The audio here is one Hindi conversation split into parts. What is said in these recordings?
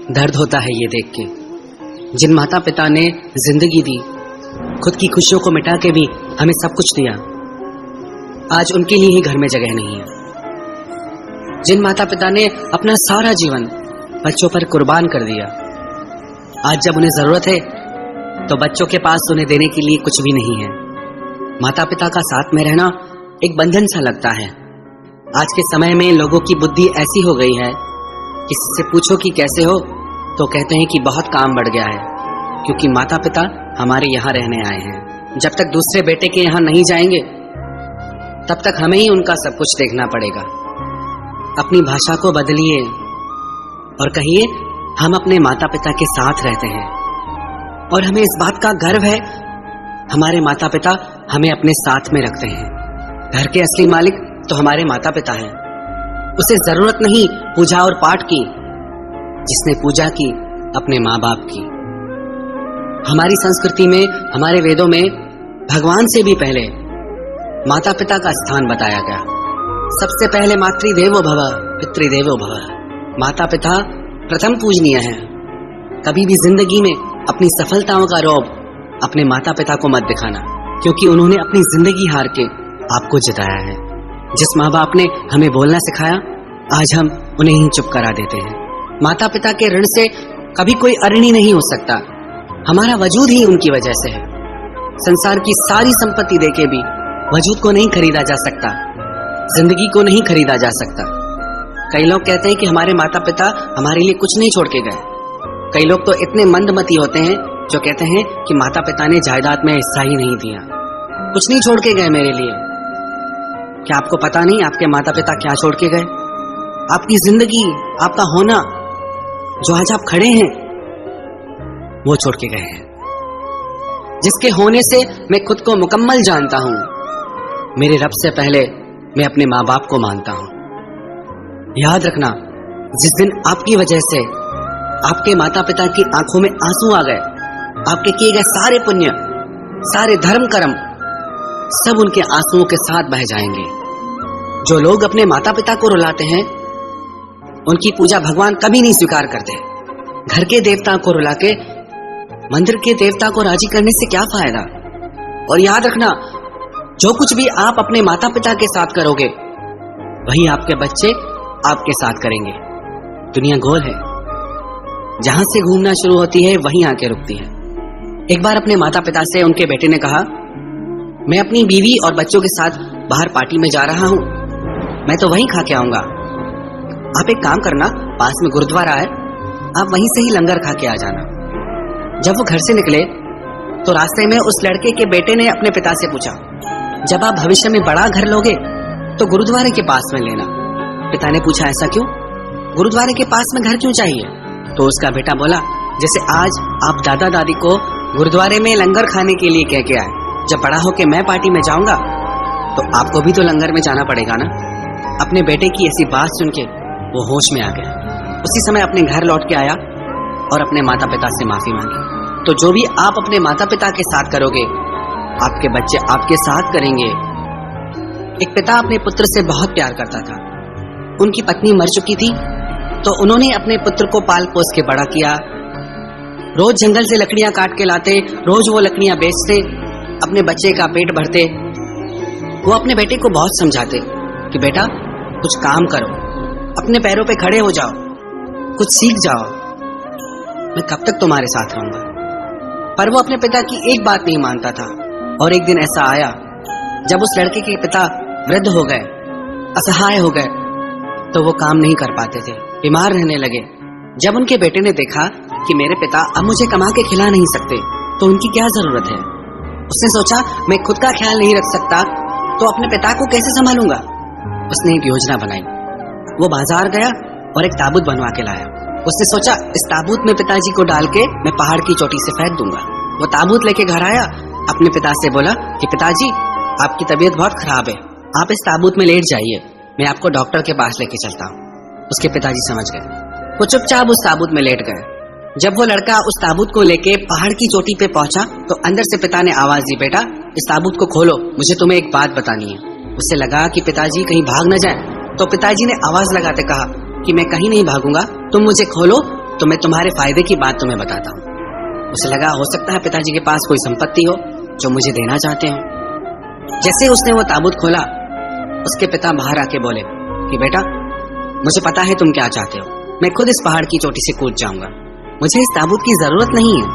दर्द होता है ये देख के, जिन माता पिता ने जिंदगी दी, खुद की खुशियों को मिटा के भी हमें सब कुछ दिया, आज उनके लिए ही घर में जगह नहीं है। जिन माता पिता ने अपना सारा जीवन बच्चों पर कुर्बान कर दिया, आज जब उन्हें जरूरत है तो बच्चों के पास उन्हें देने के लिए कुछ भी नहीं है। माता पिता का साथ में रहना एक बंधन सा लगता है। आज के समय में लोगों की बुद्धि ऐसी हो गई है, किसी से पूछो कि कैसे हो तो कहते हैं कि बहुत काम बढ़ गया है, क्योंकि माता पिता हमारे यहाँ रहने आए हैं। जब तक दूसरे बेटे के यहाँ नहीं जाएंगे तब तक हमें ही उनका सब कुछ देखना पड़ेगा। अपनी भाषा को बदलिए और कहिए हम अपने माता पिता के साथ रहते हैं, और हमें इस बात का गर्व है हमारे माता पिता हमें अपने साथ में रखते हैं। घर के असली मालिक तो हमारे माता पिता हैं। उसे जरूरत नहीं पूजा और पाठ की, जिसने पूजा की अपने माँ बाप की। हमारी संस्कृति में, हमारे वेदों में भगवान से भी पहले माता पिता का स्थान बताया गया। सबसे पहले मातृदेवो भव पितृदेवो भव। माता पिता प्रथम पूजनीय है। कभी भी जिंदगी में अपनी सफलताओं का रौब अपने माता पिता को मत दिखाना, क्योंकि उन्होंने अपनी जिंदगी हार के आपको जिताया है। जिस माँ बाप ने हमें बोलना सिखाया, आज हम उन्हें ही चुप करा देते हैं। माता पिता के ऋण से कभी कोई अऋणी नहीं हो सकता। हमारा वजूद ही उनकी वजह से है। संसार की सारी संपत्ति देके भी वजूद को नहीं खरीदा जा सकता, जिंदगी को नहीं खरीदा जा सकता। कई लोग कहते हैं कि हमारे माता पिता हमारे लिए कुछ नहीं छोड़ के गए। कई लोग तो इतने मंदमती होते हैं जो कहते हैं कि माता पिता ने जायदाद में हिस्सा ही नहीं दिया, कुछ नहीं छोड़ के गए मेरे लिए। क्या आपको पता नहीं आपके माता पिता क्या छोड़ के गए? आपकी जिंदगी, आपका होना, जो आज आप खड़े हैं, वो छोड़ के गए हैं। जिसके होने से मैं खुद को मुकम्मल जानता हूं, मेरे रब से पहले मैं अपने माँ बाप को मानता हूं। याद रखना, जिस दिन आपकी वजह से आपके माता पिता की आंखों में आंसू आ गए, आपके किए गए सारे पुण्य, सारे धर्म कर्म सब उनके आंसुओं के साथ बह जाएंगे। जो लोग अपने माता पिता को रुलाते हैं, उनकी पूजा भगवान कभी नहीं स्वीकार करते। घर के देवता को रुला के मंदिर के देवता को राजी करने से क्या फायदा? और याद रखना, जो कुछ भी आप अपने माता पिता के साथ करोगे, वही आपके बच्चे आपके साथ करेंगे। दुनिया गोल है, जहां से घूमना शुरू होती है वहीं आके रुकती है। एक बार अपने माता पिता से उनके बेटे ने कहा, मैं अपनी बीवी और बच्चों के साथ बाहर पार्टी में जा रहा हूं, मैं तो वहीं खा के आऊंगा। आप एक काम करना, पास में गुरुद्वारा है, आप वहीं से ही लंगर खा के आ जाना। जब वो घर से निकले तो रास्ते में उस लड़के के बेटे ने अपने पिता से पूछा, जब आप भविष्य में बड़ा घर लोगे तो गुरुद्वारे के पास में लेना। पिता ने पूछा, ऐसा क्यों? गुरुद्वारे के पास में घर क्यों चाहिए? तो उसका बेटा बोला, जैसे आज आप दादा दादी को गुरुद्वारे में लंगर खाने के लिए कह के आए, जब बड़ा होके मैं पार्टी में जाऊंगा तो आपको भी तो लंगर में जाना पड़ेगा ना। अपने बेटे की ऐसी बात सुन के वो होश में आ गया। उसी समय अपने घर लौट के आया और अपने माता पिता से माफी मांगी। तो जो भी आप अपने माता पिता के साथ करोगे, आपके बच्चे आपके साथ करेंगे। एक पिता अपने पुत्र से बहुत प्यार करता था। उनकी पत्नी मर चुकी थी, तो उन्होंने अपने पुत्र को पाल पोस के बड़ा किया। रोज जंगल से लकड़ियां काट के लाते, रोज वो लकड़ियां बेचते, अपने बच्चे का पेट भरते। वो अपने बेटे को बहुत समझाते कि बेटा कुछ काम करो, अपने पैरों पे खड़े हो जाओ, कुछ सीख जाओ, मैं कब तक तुम्हारे साथ रहूंगा। पर वो अपने पिता की एक बात नहीं मानता था। और एक दिन ऐसा आया जब उस लड़के के पिता वृद्ध हो गए, असहाय हो गए, तो वो काम नहीं कर पाते थे, बीमार रहने लगे। जब उनके बेटे ने देखा कि मेरे पिता अब मुझे कमा के खिला नहीं सकते, तो उनकी क्या जरूरत है, उसने सोचा मैं खुद का ख्याल नहीं रख सकता तो अपने पिता को कैसे संभालूंगा। उसने एक योजना बनाई। वो बाजार गया और एक ताबूत बनवा के लाया। उसने सोचा इस ताबूत में पिताजी को डाल के मैं पहाड़ की चोटी से फेंक दूंगा। वो ताबूत लेके घर आया, अपने पिता से बोला कि पिताजी आपकी तबीयत बहुत खराब है, आप इस ताबूत में लेट जाइए, मैं आपको डॉक्टर के पास लेके चलता हूँ। उसके पिताजी समझ गए। वो चुपचाप उस ताबूत में लेट गए। जब वो लड़का उस ताबूत को लेके पहाड़ की चोटी पे पहुंचा तो अंदर से पिता ने आवाज दी, बेटा इस ताबूत को खोलो, मुझे तुम्हें एक बात बतानी है। उससे लगा कि पिताजी कहीं भाग न जाए, तो पिताजी ने आवाज लगाते कहा कि मैं कहीं नहीं भागूंगा, तुम मुझे खोलो तो मैं तुम्हारे फायदे की बात तुम्हें बताता हूँ। उसे लगा हो सकता है पिताजी के पास कोई संपत्ति हो जो मुझे देना चाहते हो। जैसे उसने वो ताबूत खोला, उसके पिता बाहर आके बोले कि बेटा, मुझे पता है तुम क्या चाहते हो, मैं खुद इस पहाड़ की चोटी से कूद जाऊंगा, मुझे इस ताबूत की जरूरत नहीं है,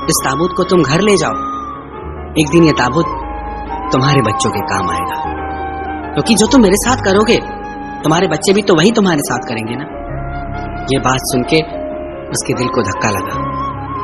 इस ताबूत को तुम घर ले जाओ, एक दिन ये ताबूत तुम्हारे बच्चों के काम आएगा, क्योंकि जो तुम मेरे साथ करोगे तुम्हारे बच्चे भी तो वही तुम्हारे साथ करेंगे ना। ये बात सुन के उसके दिल को धक्का लगा।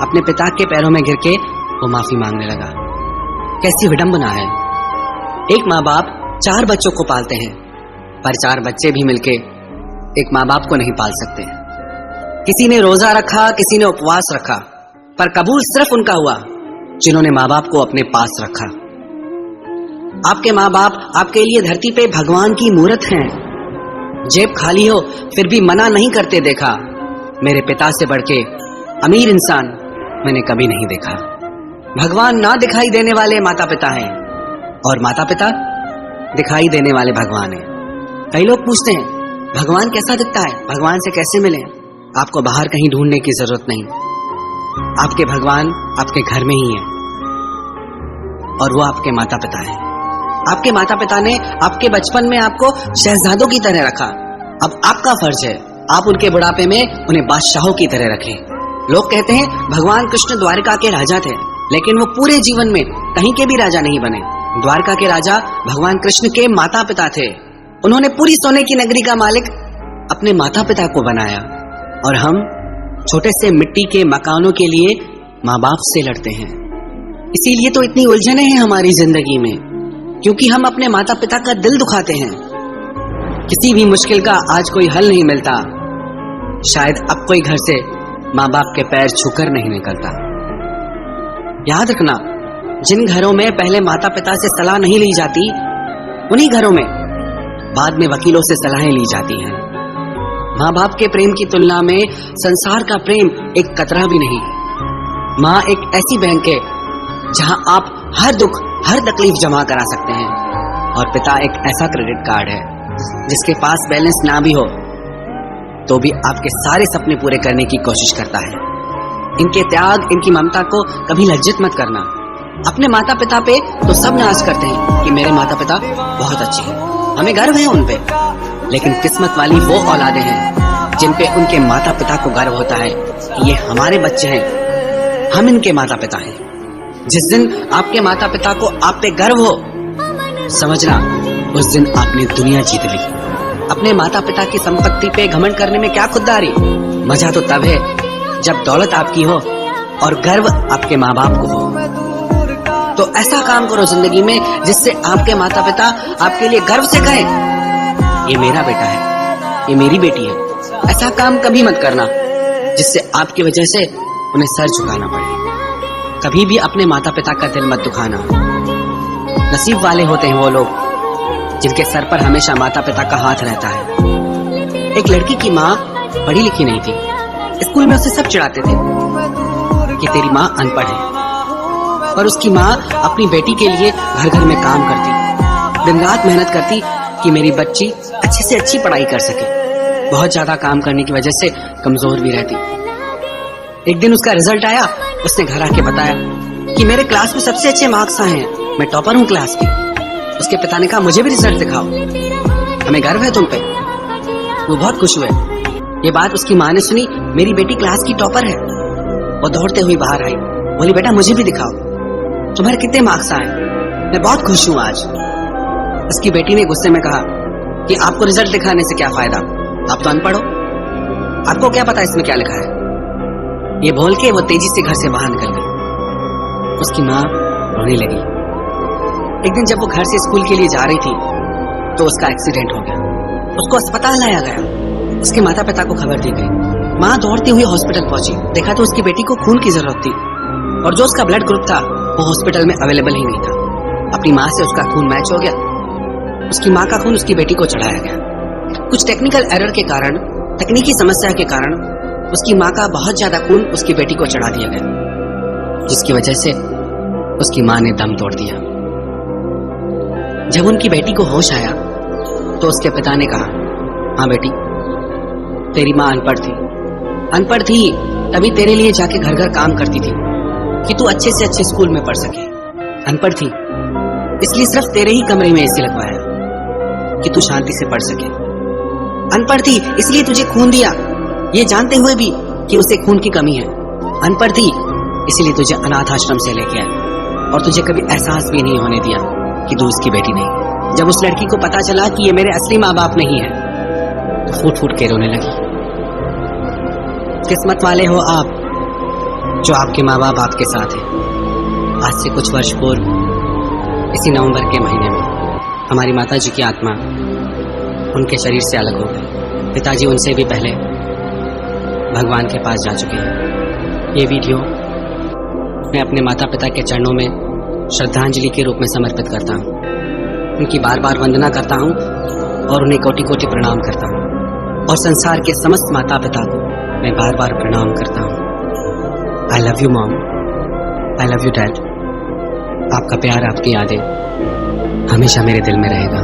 अपने पिता के पैरों में गिर के वो माफी मांगने लगा। कैसी विडंबना है, एक माँ बाप 4 बच्चों को पालते हैं, पर 4 बच्चे भी मिलके एक माँ बाप को नहीं पाल सकते। किसी ने रोजा रखा, किसी ने उपवास रखा, पर कबूल सिर्फ उनका हुआ जिन्होंने माँ बाप को अपने पास रखा। आपके माँ बाप आपके लिए धरती पे भगवान की मूरत हैं। जेब खाली हो फिर भी मना नहीं करते देखा। मेरे पिता से बढ़ के अमीर इंसान मैंने कभी नहीं देखा। भगवान ना दिखाई देने वाले माता पिता हैं और माता पिता दिखाई देने वाले भगवान हैं। कई लोग पूछते हैं भगवान कैसा दिखता है, भगवान से कैसे मिलें? आपको बाहर कहीं ढूंढने की जरूरत नहीं, आपके भगवान आपके घर में ही है और वो आपके माता पिता हैं। आपके माता पिता ने आपके बचपन में आपको शहजादों की तरह रखा। अब आपका फर्ज है आप उनके बुढ़ापे में उन्हें बादशाहों की तरह रखें। लोग कहते हैं भगवान कृष्ण द्वारका के राजा थे, लेकिन वो पूरे जीवन में कहीं के भी राजा नहीं बने। द्वारका के राजा भगवान कृष्ण के माता पिता थे। उन्होंने पूरी सोने की नगरी का मालिक अपने माता पिता को बनाया और हम छोटे से मिट्टी के मकानों के लिए माँ बाप से लड़ते हैं। इसीलिए तो इतनी उलझने हैं हमारी जिंदगी में, क्योंकि हम अपने माता पिता का दिल दुखाते हैं। किसी भी मुश्किल का आज कोई हल नहीं मिलता, शायद अब कोई घर से माँ बाप के पैर छूकर नहीं निकलता। याद रखना, जिन घरों में पहले माता पिता से सलाह नहीं ली जाती, उन्हीं घरों में बाद में वकीलों से सलाहें ली जाती हैं। माँ बाप के प्रेम की तुलना में संसार का प्रेम एक कतरा भी नहीं। माँ एक ऐसी बैंक है जहां आप हर दुख हर तकलीफ जमा करा सकते हैं, और पिता एक ऐसा क्रेडिट कार्ड है जिसके पास बैलेंस ना भी हो तो भी आपके सारे सपने पूरे करने की कोशिश करता है। इनके त्याग, इनकी ममता को कभी लज्जित मत करना। अपने माता पिता पे तो सब नाज करते हैं कि मेरे माता पिता बहुत अच्छे हैं, हमें गर्व है उन पे, लेकिन किस्मत वाली वो औलादें हैं जिन पे उनके माता पिता को गर्व होता है कि ये हमारे बच्चे हैं, हम इनके माता पिता हैं। जिस दिन आपके माता पिता को आप पे गर्व हो, समझना उस दिन आपने दुनिया जीत ली। अपने माता पिता की संपत्ति पे घमंड करने में क्या खुददारी, मजा तो तब है जब दौलत आपकी हो और गर्व आपके माँ बाप को हो। तो ऐसा काम करो जिंदगी में जिससे आपके माता पिता आपके लिए गर्व से कहें, ये मेरा बेटा है, ये मेरी बेटी है। ऐसा काम कभी मत करना जिससे आपकी वजह से उन्हें सर झुकाना पड़े। कभी भी अपने माता पिता का दिल मत दुखाना। नसीब वाले होते हैं वो लोग जिनके सर पर हमेशा माता पिता का हाथ रहता है। एक लड़की की माँ पढ़ी लिखी नहीं थी, स्कूल में उसे सब चिढ़ाते थे कि तेरी माँ अनपढ़ है, पर उसकी माँ अपनी बेटी के लिए घर घर में काम करती, दिन रात मेहनत करती कि मेरी बच्ची अच्छे से अच्छी पढ़ाई कर सके। बहुत ज्यादा काम करने की वजह से कमजोर भी रहती। एक दिन उसका रिजल्ट आया, उसने घर आके बताया कि मेरे क्लास में सबसे अच्छे मार्क्स आए हैं, मैं टॉपर हूँ क्लास की। उसके पिता ने कहा मुझे भी रिजल्ट दिखाओ, हमें गर्व है तुम पे। वो बहुत खुश हुए। ये बात उसकी माँ ने सुनी, मेरी बेटी क्लास की टॉपर है। वो दौड़ते हुए बाहर आई, बोली बेटा मुझे भी दिखाओ, तुम्हारे कितने मार्क्स आए, मैं बहुत खुश हूँ आज। उसकी बेटी ने गुस्से में कहा कि आपको रिजल्ट दिखाने से क्या फायदा, आप तो अनपढ़ हो, आपको क्या पता इसमें क्या लिखा है। ये बोल के वो तेजी से घर से बाहर निकल गई। उसकी माँ रोने लगी। एक दिन जब वो घर से स्कूल के लिए जा रही थी तो उसका एक्सीडेंट हो गया, उसको अस्पताल लाया गया। उसके माता पिता को खबर दी गई। माँ दौड़ती हुई हॉस्पिटल पहुंची, देखा तो उसकी बेटी को खून की जरूरत थी और जो उसका ब्लड ग्रुप था वो हॉस्पिटल में अवेलेबल ही नहीं था। अपनी माँ से उसका खून मैच हो गया, उसकी माँ का खून उसकी बेटी को चढ़ाया गया। कुछ टेक्निकल एरर के कारण, तकनीकी समस्या के कारण उसकी माँ का बहुत ज्यादा खून उसकी बेटी को चढ़ा दिया गया, जिसकी वजह से उसकी माँ ने दम तोड़ दिया। जब उनकी बेटी को होश आया तो उसके पिता ने कहा, हाँ बेटी, तेरी माँ अनपढ़ थी, अनपढ़ थी तभी तेरे लिए जाके घर घर काम करती थी कि तू अच्छे से अच्छे स्कूल में पढ़ सके। अनपढ़ थी इसलिए सिर्फ तेरे ही कमरे में एसी लगवाया कि तू शांति से पढ़ सके। अनपढ़ थी इसलिए तुझे खून दिया ये जानते हुए भी कि उसे खून की कमी है। अनपढ़ थी इसलिए तुझे अनाथ आश्रम से लेके आए और तुझे कभी एहसास भी नहीं होने दिया कि तू उसकी बेटी नहीं। जब उस लड़की को पता चला कि ये मेरे असली माँ बाप नहीं है तो फूट फूट के रोने लगी। किस्मत वाले हो आप जो आपके माँ बाप आपके साथ हैं। आज से कुछ वर्ष पूर्व इसी नवंबर के महीने में हमारी माता जी की आत्मा उनके शरीर से अलग हो गई। पिताजी उनसे भी पहले भगवान के पास जा चुके हैं। ये वीडियो मैं अपने माता पिता के चरणों में श्रद्धांजलि के रूप में समर्पित करता हूँ। उनकी बार बार वंदना करता हूँ और उन्हें कोटि कोटि प्रणाम करता हूँ और संसार के समस्त माता पिता को मैं बार बार प्रणाम करता हूँ। I love you mom, I love you dad. आपका प्यार, आपकी यादें हमेशा मेरे दिल में रहेगा।